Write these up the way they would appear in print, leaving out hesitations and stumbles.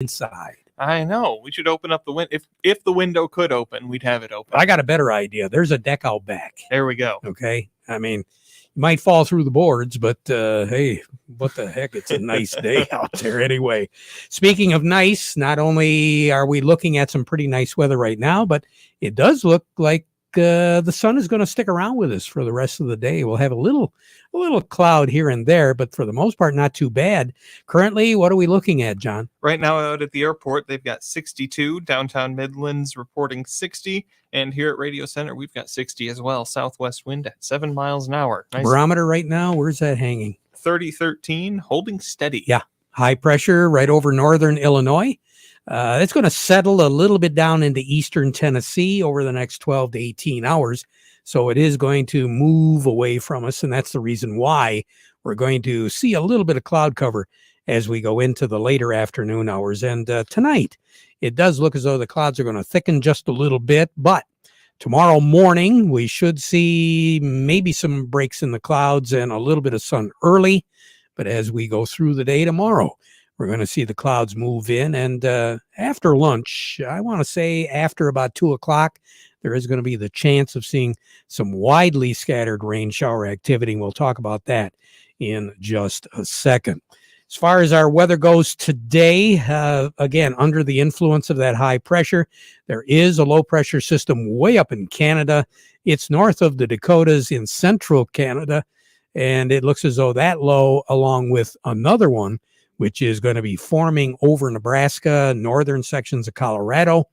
inside. I know. We should open up the window. If the window could open, we'd have it open. I got a better idea. There's a deck out back. There we go. Okay. I mean, you might fall through the boards, but hey, what the heck? It's a nice day out there anyway. Speaking of nice, not only are we looking at some pretty nice weather right now, but it does look like the sun is going to stick around with us for the rest of the day. We'll have a little cloud here and there, but for the most part, not too bad. Currently, what are we looking at, John? Right now out at the airport, they've got 62. Downtown Midlands reporting 60. And here at Radio Center, we've got 60 as well. Southwest wind at 7 miles an hour. Nice. Barometer right now, where's that hanging? 3013, holding steady. Yeah, high pressure right over northern Illinois. It's going to settle a little bit down into eastern Tennessee over the next 12 to 18 hours. So it is going to move away from us, and that's the reason why we're going to see a little bit of cloud cover as we go into the later afternoon hours. And tonight, it does look as though the clouds are going to thicken just a little bit, but tomorrow morning, we should see maybe some breaks in the clouds and a little bit of sun early. But as we go through the day tomorrow, we're going to see the clouds move in. And after lunch, I want to say after about 2 o'clock, there is going to be the chance of seeing some widely scattered rain shower activity. We'll talk about that in just a second. As far as our weather goes today, again, under the influence of that high pressure, there is a low pressure system way up in Canada. It's north of the Dakotas in central Canada. And it looks as though that low, along with another one, which is going to be forming over Nebraska, northern sections of Colorado.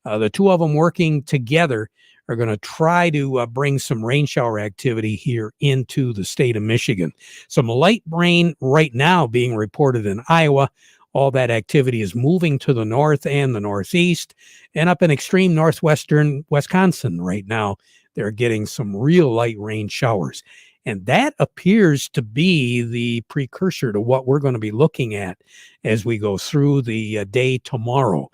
The two of them working together are going to try to bring some rain shower activity here into the state of Michigan. Some light rain right now being reported in Iowa. All that activity is moving to the north and the northeast, and up in extreme northwestern Wisconsin right now, they're getting some real light rain showers. And that appears to be the precursor to what we're going to be looking at as we go through the day tomorrow.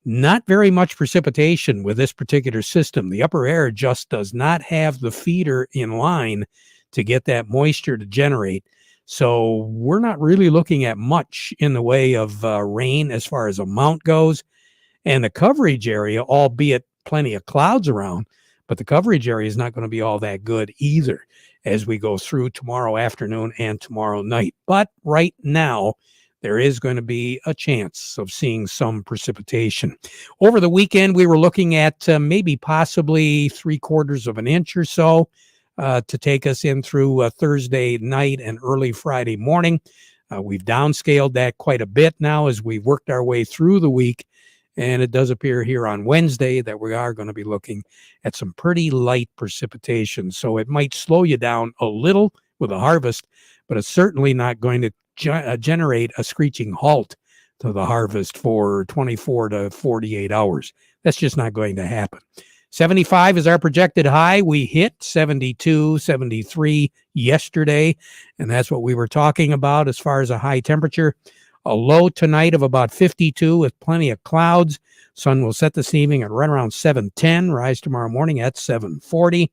Not very much precipitation with this particular system. The upper air just does not have the feeder in line to get that moisture to generate. So we're not really looking at much in the way of rain as far as amount goes. And the coverage area, albeit plenty of clouds around, but the coverage area is not going to be all that good either as we go through tomorrow afternoon and tomorrow night. But right now, there is going to be a chance of seeing some precipitation. Over the weekend, we were looking at maybe possibly 3/4 of an inch or so to take us in through Thursday night and early Friday morning. We've downscaled that quite a bit now as we've worked our way through the week. And it does appear here on Wednesday that we are going to be looking at some pretty light precipitation. So it might slow you down a little with a harvest, but it's certainly not going to generate a screeching halt to the harvest for 24 to 48 hours. That's just not going to happen. 75 is our projected high. We hit 72, 73 yesterday, and that's what we were talking about as far as a high temperature. A low tonight of about 52 with plenty of clouds. Sun will set this evening at right around 7:10, rise tomorrow morning at 7:40.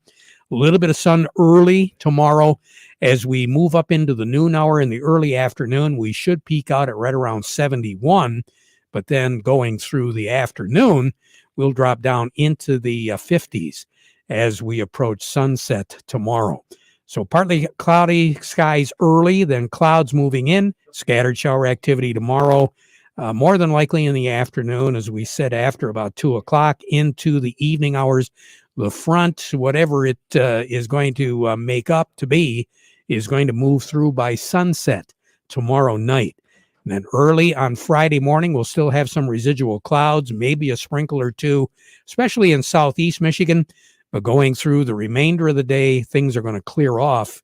A little bit of sun early tomorrow. As we move up into the noon hour in the early afternoon, we should peak out at right around 71, but then going through the afternoon, we'll drop down into the 50s as we approach sunset tomorrow. So partly cloudy skies early, then clouds moving in, scattered shower activity tomorrow, more than likely in the afternoon, as we said, after about 2 o'clock into the evening hours. The front, whatever it is going to make up to be, is going to move through by sunset tomorrow night. And then early on Friday morning, we'll still have some residual clouds, maybe a sprinkle or two, especially in southeast Michigan. But going through the remainder of the day, things are going to clear off.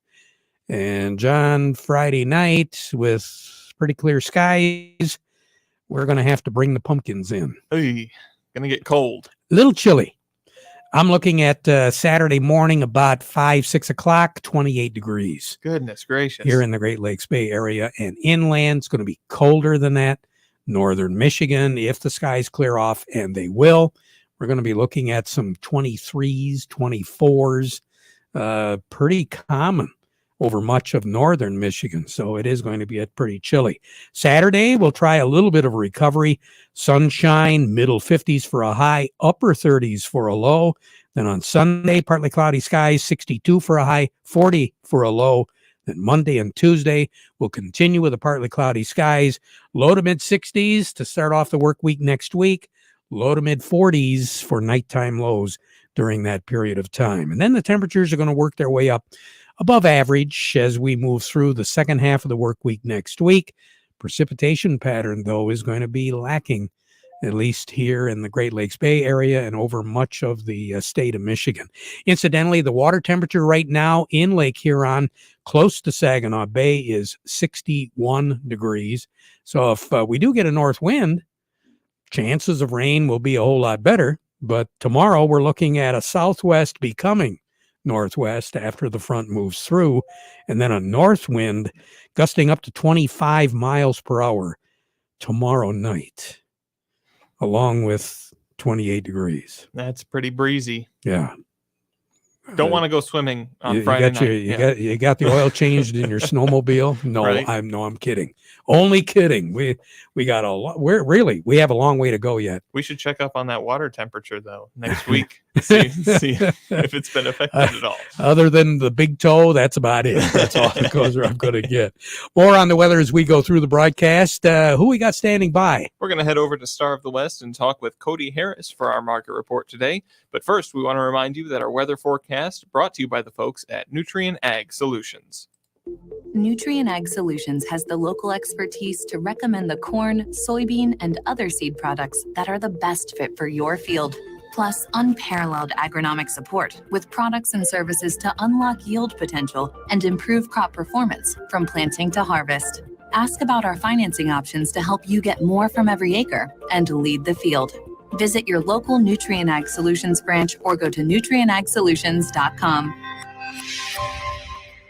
And John, Friday night with pretty clear skies, we're going to have to bring the pumpkins in. Hey, going to get cold. A little chilly. I'm looking at Saturday morning about 5, 6 o'clock, 28 degrees. Goodness gracious. Here in the Great Lakes Bay area and inland, it's going to be colder than that. Northern Michigan, if the skies clear off, and they will, we're going to be looking at some 23s, 24s, pretty common over much of northern Michigan. So it is going to be pretty chilly. Saturday, we'll try a little bit of recovery. Sunshine, middle 50s for a high, upper 30s for a low. Then on Sunday, partly cloudy skies, 62 for a high, 40 for a low. Then Monday and Tuesday, we'll continue with the partly cloudy skies, low to mid 60s to start off the work week next week, low to mid 40s for nighttime lows during that period of time. And then the temperatures are going to work their way up above average as we move through the second half of the work week next week. Precipitation pattern, though, is going to be lacking, at least here in the Great Lakes Bay area and over much of the state of Michigan. Incidentally, the water temperature right now in Lake Huron, close to Saginaw Bay, is 61 degrees. So if we do get a north wind, chances of rain will be a whole lot better. But tomorrow we're looking at a southwest becoming northwest after the front moves through, and then a north wind gusting up to 25 miles per hour tomorrow night, along with 28 degrees. That's pretty breezy. Yeah. Don't want to go swimming on Friday night. You got the oil changed in your snowmobile? No, Right. I'm kidding. Only kidding. We got a lot. We have a long way to go yet. We should check up on that water temperature though next week. see if it's been affected at all. Other than the big toe, that's about it. That's all the goes I'm going to get. More on the weather as we go through the broadcast. Who we got standing by? We're going to head over to Star of the West and talk with Cody Harris for our market report today. But first, we want to remind you that our weather forecast brought to you by the folks at Nutrien Ag Solutions. Nutrien Ag Solutions has the local expertise to recommend the corn, soybean, and other seed products that are the best fit for your field. Plus, unparalleled agronomic support with products and services to unlock yield potential and improve crop performance from planting to harvest. Ask about our financing options to help you get more from every acre and lead the field. Visit your local Nutrien Ag Solutions branch or go to nutrienagsolutions.com.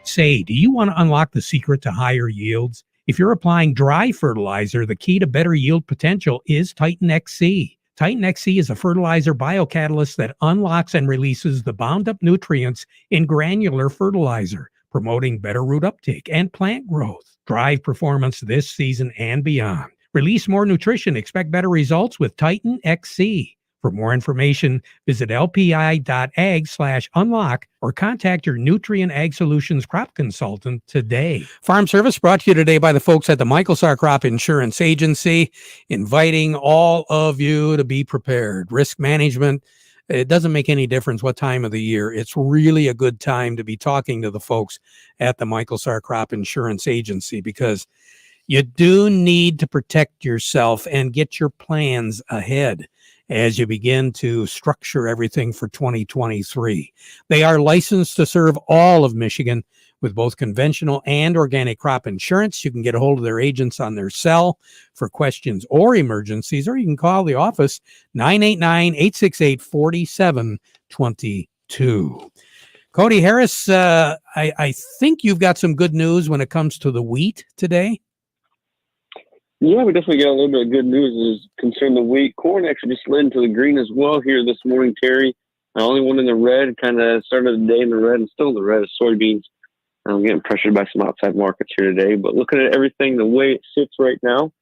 Say, do you want to unlock the secret to higher yields? If you're applying dry fertilizer, the key to better yield potential is Titan XC. Titan XC is a fertilizer biocatalyst that unlocks and releases the bound-up nutrients in granular fertilizer, promoting better root uptake and plant growth. Drive performance this season and beyond. Release more nutrition. Expect better results with Titan XC. For more information, visit lpi.ag/unlock or contact your Nutrien Ag Solutions crop consultant today. Farm Service brought to you today by the folks at the Michelsaar Crop Insurance Agency, inviting all of you to be prepared. Risk management, it doesn't make any difference what time of the year. It's really a good time to be talking to the folks at the Michelsaar Crop Insurance Agency because you do need to protect yourself and get your plans ahead as you begin to structure everything for 2023. They are licensed to serve all of Michigan with both conventional and organic crop insurance. You can get a hold of their agents on their cell for questions or emergencies, or you can call the office 989-868-4722. Cody Harris, I think you've got some good news when it comes to the wheat today. Yeah, we definitely got a little bit of good news as concerned the wheat. Corn actually just slid into the green as well here this morning, Terry. Only one in the red, kind of started the day in the red and still in the red is soybeans. I'm getting pressured by some outside markets here today. But looking at everything the way it sits right now,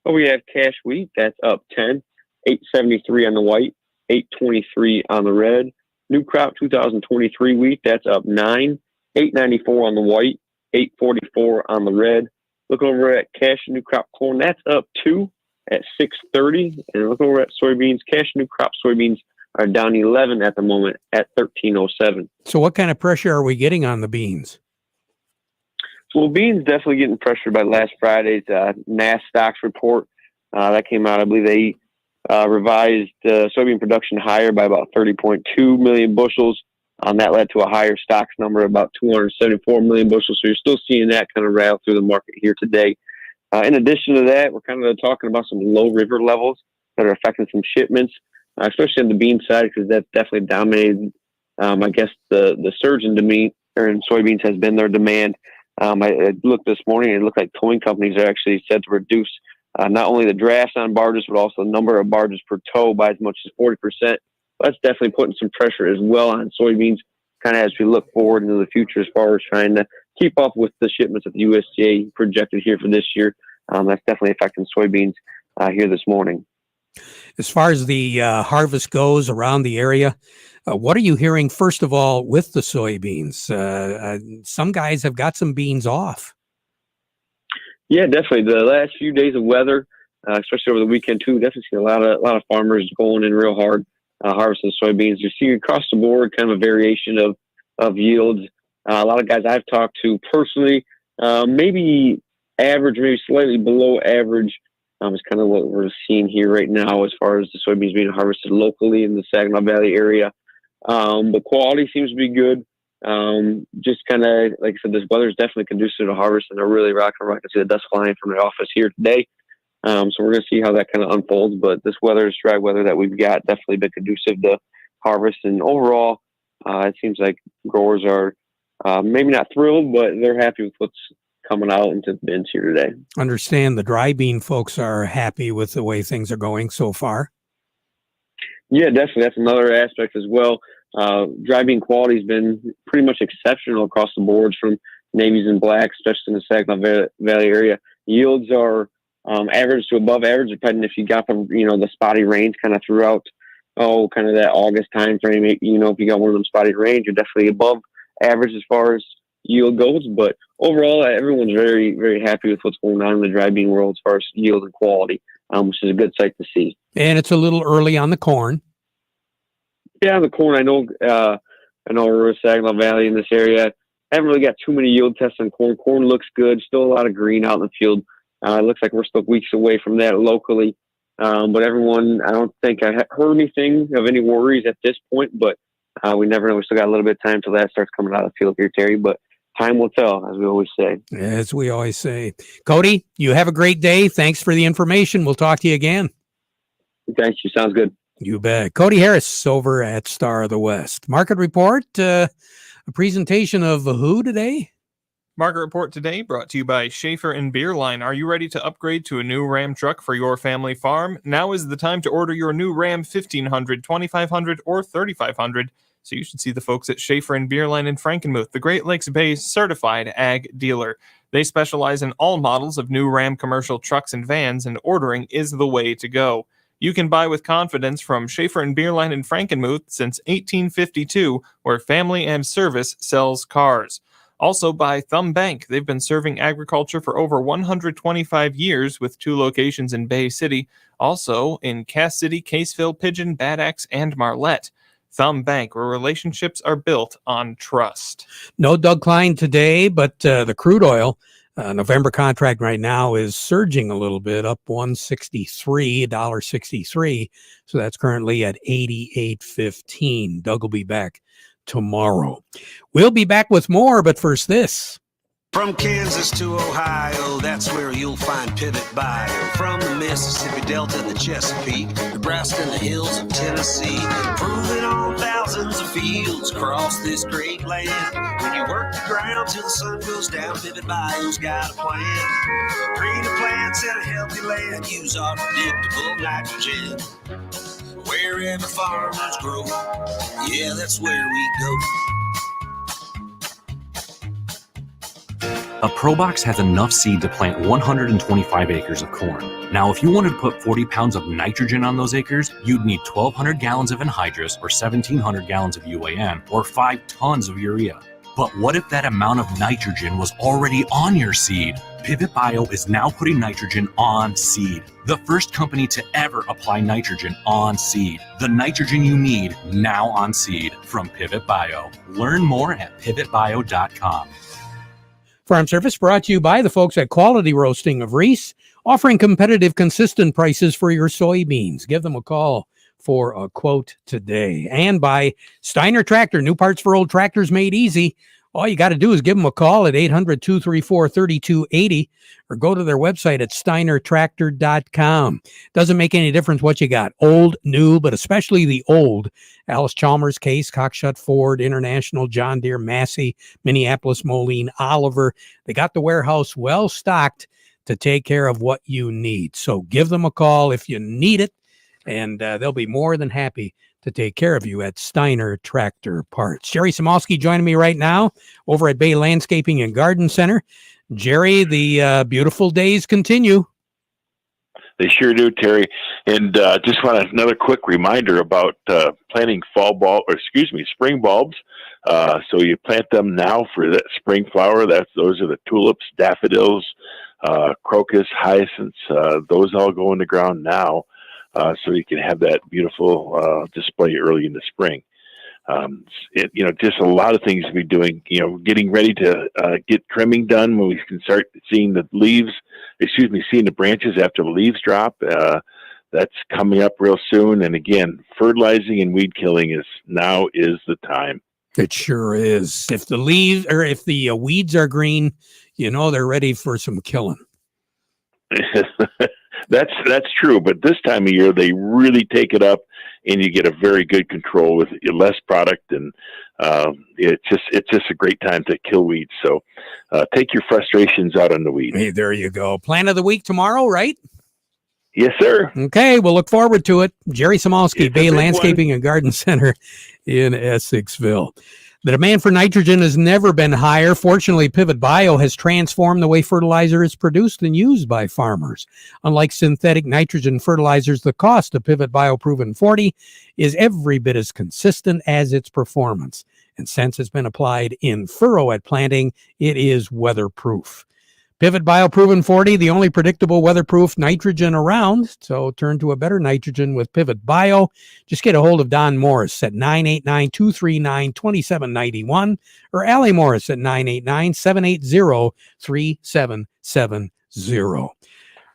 we have cash wheat, that's up 10, $8.73 on the white, $8.23 on the red. New crop 2023 wheat, that's up 9, $8.94 on the white, $8.44 on the red. Look over at cash new crop corn, that's up 2 at $6.30. And look over at soybeans, cash new crop soybeans are down 11 at the moment at $13.07. So what kind of pressure are we getting on the beans? Well, beans definitely getting pressured by last Friday's NASS stocks report. That came out, I believe they revised soybean production higher by about 30.2 million bushels. That led to a higher stocks number, about 274 million bushels. So you're still seeing that kind of rattle through the market here today. In addition to that, we're kind of talking about some low river levels that are affecting some shipments, especially on the bean side, because that's definitely dominated. I guess the surge in demand or in soybeans has been their demand. I looked this morning and it looked like towing companies are actually said to reduce not only the drafts on barges, but also the number of barges per tow by as much as 40%. That's definitely putting some pressure as well on soybeans, kind of as we look forward into the future as far as trying to keep up with the shipments that the USDA projected here for this year. That's definitely affecting soybeans here this morning. As far as the harvest goes around the area, what are you hearing, first of all, with the soybeans? Some guys have got some beans off. Yeah, definitely. The last few days of weather, especially over the weekend too, definitely see a lot of farmers going in real hard, harvesting soybeans. You see across the board kind of a variation of yields. A lot of guys I've talked to personally, maybe average, maybe slightly below average, is kind of what we're seeing here right now as far as the soybeans being harvested locally in the Saginaw Valley area. The quality seems to be good. Just kind of, like I said, this weather is definitely conducive to harvest, and they're really rocking. I can see the dust flying from the office here today. So we're going to see how that kind of unfolds. But this weather, this dry weather that we've got, definitely been conducive to harvest. And overall, it seems like growers are maybe not thrilled, but they're happy with what's coming out into the bins here today. Understand the dry bean folks are happy with the way things are going so far. Yeah, definitely. That's another aspect as well. Dry bean quality has been pretty much exceptional across the boards from navies and blacks, especially in the Saginaw Valley area. Yields are average to above average, depending if you got the spotty rains kind of throughout, kind of that August time frame. If you got one of them spotty rains, you're definitely above average as far as yield goes. But overall, everyone's very, very happy with what's going on in the dry bean world as far as yield and quality, which is a good sight to see. And it's a little early on the corn. Yeah, the corn. I know we're in Saginaw Valley in this area. I haven't really got too many yield tests on corn. Corn looks good. Still a lot of green out in the field. It looks like we're still weeks away from that locally. But everyone, I don't think I heard anything of any worries at this point. But we never know. We still got a little bit of time till that starts coming out of the field here, Terry. But time will tell, as we always say. As we always say. Cody, you have a great day. Thanks for the information. We'll talk to you again. Thank you. Sounds good. You bet. Cody Harris over at Star of the West. Market Report, a presentation of who today? Market Report today brought to you by Schaefer and Beerline. Are you ready to upgrade to a new Ram truck for your family farm? Now is the time to order your new Ram 1500, 2500, or 3500. So you should see the folks at Schaefer and Beerline in Frankenmuth, the Great Lakes Bay certified ag dealer. They specialize in all models of new Ram commercial trucks and vans, and ordering is the way to go. You can buy with confidence from Schaefer and Beerline in Frankenmuth since 1852, where family and service sells cars. Also by Thumb Bank. They've been serving agriculture for over 125 years with 2 locations in Bay City, also in Cass City, Caseville, Pigeon, Bad Axe, and Marlette. Thumb Bank, where relationships are built on trust. No Doug Klein today, but the crude oil November contract right now is surging a little bit, up $1.63. So that's currently at 88.15. Doug will be back tomorrow. We'll be back with more, but first this. From Kansas to Ohio, that's where you'll find Pivot Bio. From the Mississippi Delta to the Chesapeake, Nebraska and the hills of Tennessee, proving on thousands of fields across this great land. When you work the ground till the sun goes down, Pivot Bio's got a plan. Greener plants and a healthy land, use our predictable nitrogen. Wherever farmers grow, yeah, that's where we go. A ProBox has enough seed to plant 125 acres of corn. Now, if you wanted to put 40 pounds of nitrogen on those acres, you'd need 1,200 gallons of anhydrous, or 1,700 gallons of UAN, or 5 tons of urea. But what if that amount of nitrogen was already on your seed? Pivot Bio is now putting nitrogen on seed. The first company to ever apply nitrogen on seed. The nitrogen you need now on seed from Pivot Bio. Learn more at pivotbio.com. Farm Service brought to you by the folks at Quality Roasting of Reese, offering competitive, consistent prices for your soybeans. Give them a call for a quote today. And by Steiner Tractor, new parts for old tractors made easy. All you got to do is give them a call at 800-234-3280 or go to their website at steinertractor.com. Doesn't make any difference what you got, old, new, but especially the old. Alice Chalmers, Case, Cockshut, Ford, International, John Deere, Massey, Minneapolis, Moline, Oliver. They got the warehouse well stocked to take care of what you need. So give them a call if you need it, and they'll be more than happy to take care of you at Steiner Tractor Parts. Jerry Samolsky joining me right now over at Bay Landscaping and Garden Center. Jerry, the beautiful days continue. They sure do, Terry. And just want another quick reminder about planting spring bulbs. So you plant them now for that spring flower. Those are the tulips, daffodils, crocus, hyacinths. Those all go in the ground now, so you can have that beautiful display early in the spring. Just a lot of things to be doing. Getting ready to get trimming done when we can start seeing the seeing the branches after the leaves drop. That's coming up real soon. And again, fertilizing and weed killing is the time. It sure is. If the weeds are green, they're ready for some killing. That's true. But this time of year, they really take it up, and you get a very good control with less product, and it's just a great time to kill weeds. So take your frustrations out on the weeds. Hey, there you go. Plant of the week tomorrow, right? Yes, sir. Okay, we'll look forward to it. Jerry Samolsky, Bay Landscaping and Garden Center in Essexville. The demand for nitrogen has never been higher. Fortunately, Pivot Bio has transformed the way fertilizer is produced and used by farmers. Unlike synthetic nitrogen fertilizers, the cost of Pivot Bio Proven 40 is every bit as consistent as its performance. And since it's been applied in furrow at planting, it is weatherproof. Pivot Bio Proven 40, the only predictable weatherproof nitrogen around. So turn to a better nitrogen with Pivot Bio. Just get a hold of Don Morris at 989-239-2791 or Allie Morris at 989-780-3770.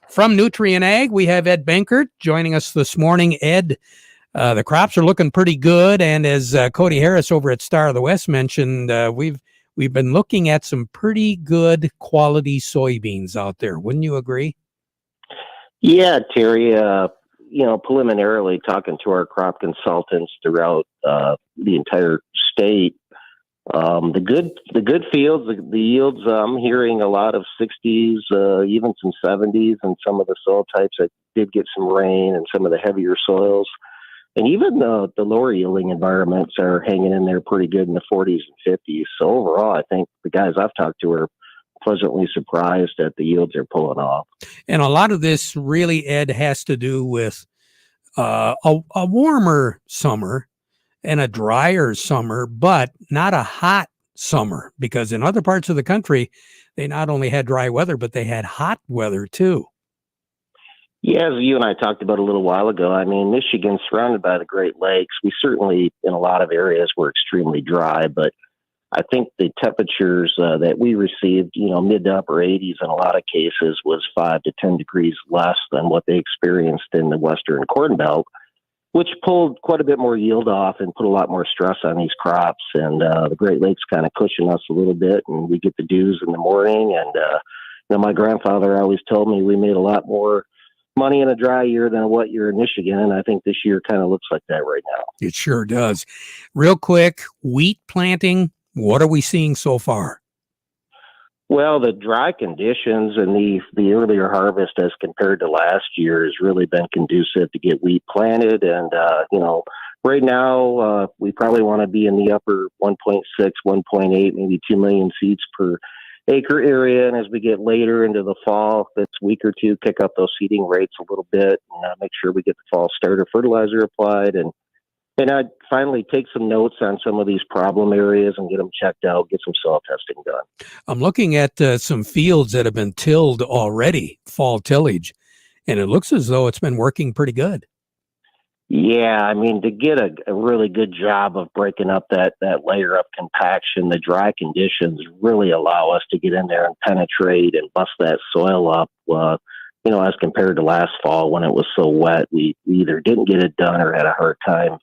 From Nutrient Ag, we have Ed Benkert joining us this morning. Ed, the crops are looking pretty good. And as Cody Harris over at Star of the West mentioned, We've been looking at some pretty good quality soybeans out there. Wouldn't you agree? Yeah, Terry, preliminarily talking to our crop consultants throughout the entire state, the good fields, the yields, I'm hearing a lot of 60s, even some 70s, and some of the soil types that did get some rain and some of the heavier soils. And even the lower yielding environments are hanging in there pretty good in the 40s and 50s. So overall, I think the guys I've talked to are pleasantly surprised that the yields are pulling off. And a lot of this really, Ed, has to do with a warmer summer and a drier summer, but not a hot summer, because in other parts of the country, they not only had dry weather, but they had hot weather too. Yeah, as you and I talked about a little while ago, I mean, Michigan's surrounded by the Great Lakes. We certainly, in a lot of areas, were extremely dry, but I think the temperatures that we received, mid to upper 80s in a lot of cases, was 5 to 10 degrees less than what they experienced in the Western Corn Belt, which pulled quite a bit more yield off and put a lot more stress on these crops. And the Great Lakes kind of cushion us a little bit, and we get the dews in the morning. And my grandfather always told me we made a lot more money in a dry year than a wet year in Michigan, and I think this year kind of looks like that right now. It sure does. Real quick, wheat planting, what are we seeing so far? Well, the dry conditions and the earlier harvest as compared to last year has really been conducive to get wheat planted, and right now we probably want to be in the upper 1.6, 1.8, maybe 2 million seeds per acre area. And as we get later into the fall, this week or two, kick up those seeding rates a little bit and make sure we get the fall starter fertilizer applied. And I'd finally take some notes on some of these problem areas and get them checked out, get some soil testing done. I'm looking at some fields that have been tilled already, fall tillage, and it looks as though it's been working pretty good. Yeah, I mean, to get a really good job of breaking up that layer of compaction, the dry conditions really allow us to get in there and penetrate and bust that soil up. As compared to last fall when it was so wet, we either didn't get it done or had a hard time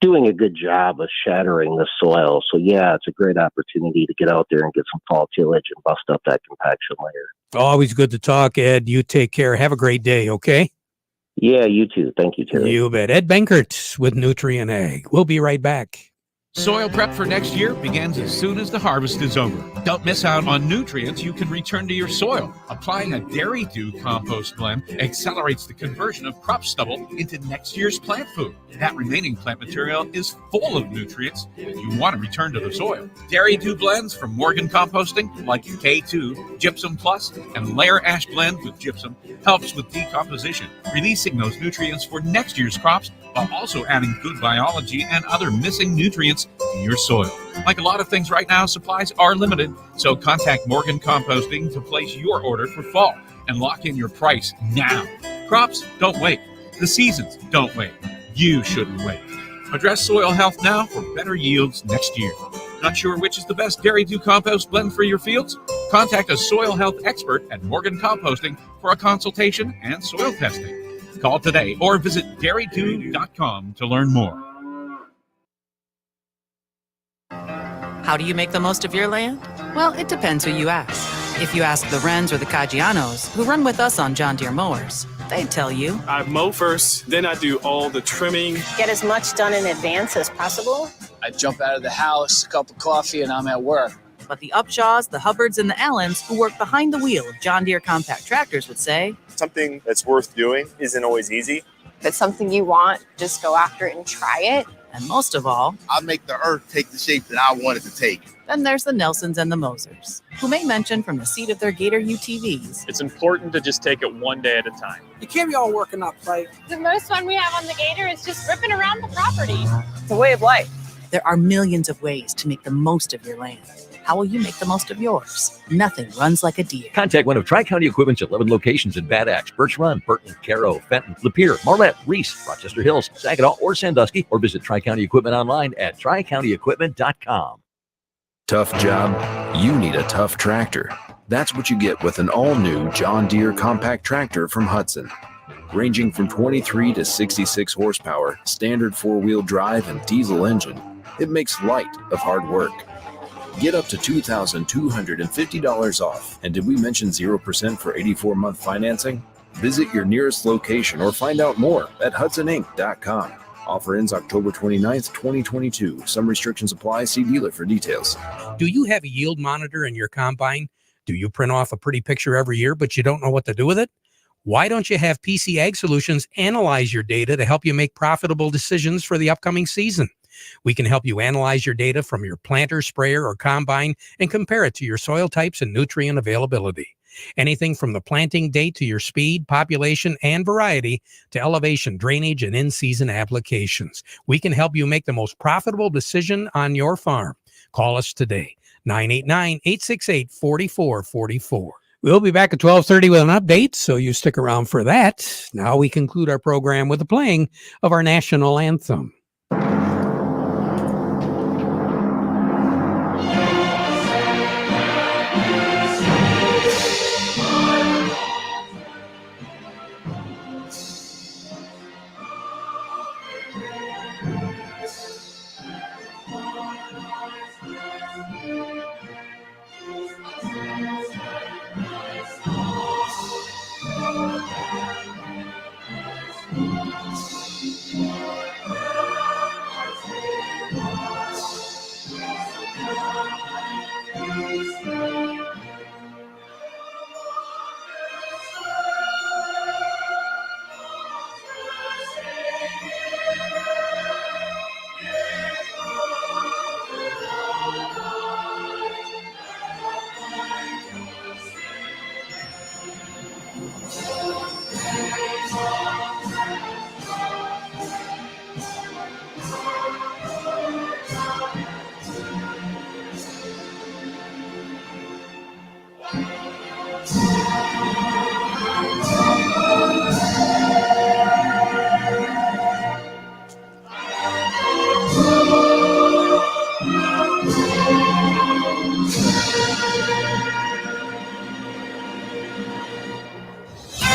doing a good job of shattering the soil. So, yeah, it's a great opportunity to get out there and get some fall tillage and bust up that compaction layer. Always good to talk, Ed. You take care. Have a great day, okay? Yeah, you too. Thank you, Terry. You bet. Ed Benkert with Nutrient Ag. We'll be right back. Soil prep for next year begins as soon as the harvest is over. Don't miss out on nutrients you can return to your soil. Applying a Dairy Dew compost blend accelerates the conversion of crop stubble into next year's plant food. That remaining plant material is full of nutrients that you want to return to the soil. Dairy Dew blends from Morgan Composting, like K2, Gypsum Plus, and Layer Ash blend with gypsum, helps with decomposition, releasing those nutrients for next year's crops while also adding good biology and other missing nutrients to your soil. Like a lot of things right now, supplies are limited, so contact Morgan Composting to place your order for fall and lock in your price now. Crops don't wait. The seasons don't wait. You shouldn't wait. Address soil health now for better yields next year. Not sure which is the best Dairy Dew compost blend for your fields? Contact a soil health expert at Morgan Composting for a consultation and soil testing. Call today or visit dairydew.com to learn more. How do you make the most of your land? Well, it depends who you ask. If you ask the Wrens or the Caggianos, who run with us on John Deere mowers, they'd tell you. I mow first, then I do all the trimming. Get as much done in advance as possible. I jump out of the house, a cup of coffee, and I'm at work. But the Upshaws, the Hubbards, and the Allens who work behind the wheel of John Deere compact tractors would say, something that's worth doing isn't always easy. If it's something you want, just go after it and try it. And most of all, I'll make the earth take the shape that I want it to take. Then there's the Nelsons and the Mosers, who may mention from the seat of their Gator UTVs. It's important to just take it one day at a time. You can't be all working up, right? The most fun we have on the Gator is just ripping around the property. It's a way of life. There are millions of ways to make the most of your land. How will you make the most of yours? Nothing runs like a Deere. Contact one of Tri-County Equipment's 11 locations in Bad Axe, Birch Run, Burton, Caro, Fenton, Lapeer, Marlette, Reese, Rochester Hills, Saginaw, or Sandusky, or visit Tri-County Equipment online at tricountyequipment.com. Tough job? You need a tough tractor. That's what you get with an all-new John Deere compact tractor from Hudson. Ranging from 23 to 66 horsepower, standard four-wheel drive and diesel engine, it makes light of hard work. Get up to $2,250 off. And did we mention 0% for 84-month financing? Visit your nearest location or find out more at HudsonInc.com. Offer ends October 29th, 2022. Some restrictions apply. See dealer for details. Do you have a yield monitor in your combine? Do you print off a pretty picture every year, but you don't know what to do with it? Why don't you have PC Ag Solutions analyze your data to help you make profitable decisions for the upcoming season? We can help you analyze your data from your planter, sprayer, or combine and compare it to your soil types and nutrient availability. Anything from the planting date to your speed, population, and variety to elevation, drainage, and in-season applications. We can help you make the most profitable decision on your farm. Call us today, 989-868-4444. We'll be back at 12:30 with an update, so you stick around for that. Now we conclude our program with the playing of our national anthem.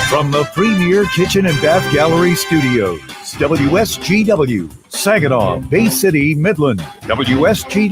From the Premier Kitchen and Bath Gallery Studios, WSGW, Saginaw, Bay City, Midland, WSGW.